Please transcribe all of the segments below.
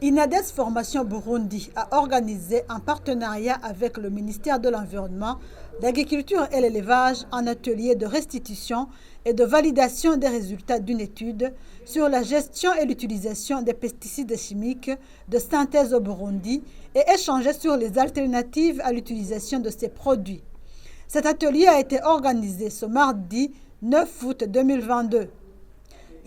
INADES Formation Burundi a organisé en partenariat avec le ministère de l'Environnement, l'Agriculture et l'Élevage un atelier de restitution et de validation des résultats d'une étude sur la gestion et l'utilisation des pesticides chimiques de synthèse au Burundi et échangé sur les alternatives à l'utilisation de ces produits. Cet atelier a été organisé ce mardi 9 août 2022.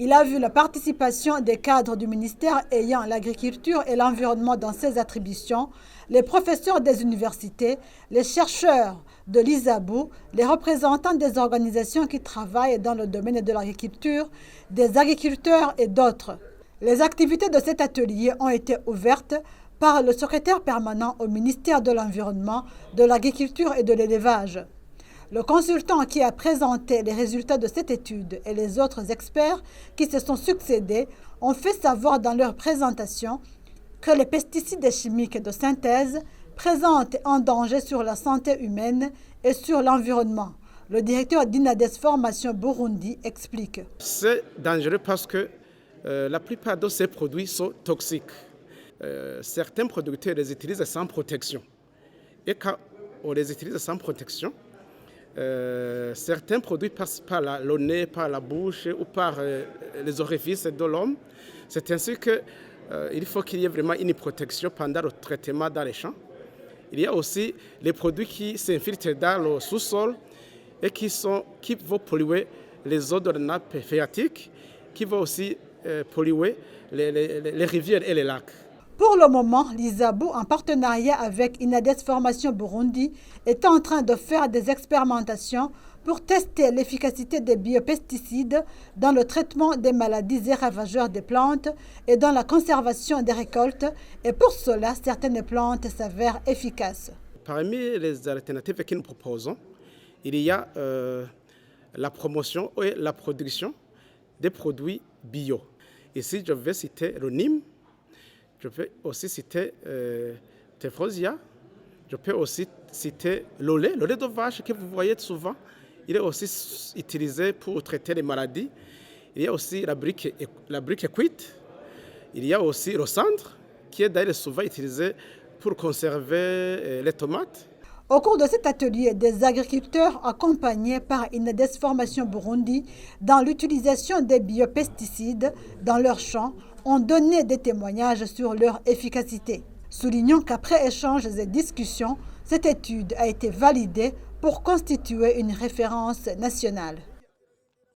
Il a vu la participation des cadres du ministère ayant l'agriculture et l'environnement dans ses attributions, les professeurs des universités, les chercheurs de l'ISABU, les représentants des organisations qui travaillent dans le domaine de l'agriculture, des agriculteurs et d'autres. Les activités de cet atelier ont été ouvertes par le secrétaire permanent au ministère de l'Environnement, de l'Agriculture et de l'Élevage. Le consultant qui a présenté les résultats de cette étude et les autres experts qui se sont succédés ont fait savoir dans leur présentation que les pesticides chimiques de synthèse présentent un danger sur la santé humaine et sur l'environnement. Le directeur d'INADES Formation Burundi explique. C'est dangereux parce que la plupart de ces produits sont toxiques. Certains producteurs les utilisent sans protection. Et quand on les utilise sans protection, certains produits passent par le nez, par la bouche ou par les orifices de l'homme. C'est ainsi qu'il faut qu'il y ait vraiment une protection pendant le traitement dans les champs. Il y a aussi les produits qui s'infiltrent dans le sous-sol et qui vont polluer les eaux de la nappe phréatique, qui vont aussi polluer les rivières et les lacs. Pour le moment, l'ISABU, en partenariat avec INADES Formation Burundi, est en train de faire des expérimentations pour tester l'efficacité des biopesticides dans le traitement des maladies et ravageurs des plantes et dans la conservation des récoltes. Et pour cela, certaines plantes s'avèrent efficaces. Parmi les alternatives que nous proposons, il y a la promotion et la production des produits bio. Ici, je vais citer le Nîmes. Je peux aussi citer Tephrosia. Je peux aussi citer le lait de vache que vous voyez souvent. Il est aussi utilisé pour traiter les maladies. Il y a aussi la brique cuite. Il y a aussi le cendre, qui est d'ailleurs souvent utilisé pour conserver les tomates. Au cours de cet atelier, des agriculteurs accompagnés par INADES Formation Burundi dans l'utilisation des biopesticides dans leurs champs ont donné des témoignages sur leur efficacité. Soulignons qu'après échanges et discussions, cette étude a été validée pour constituer une référence nationale.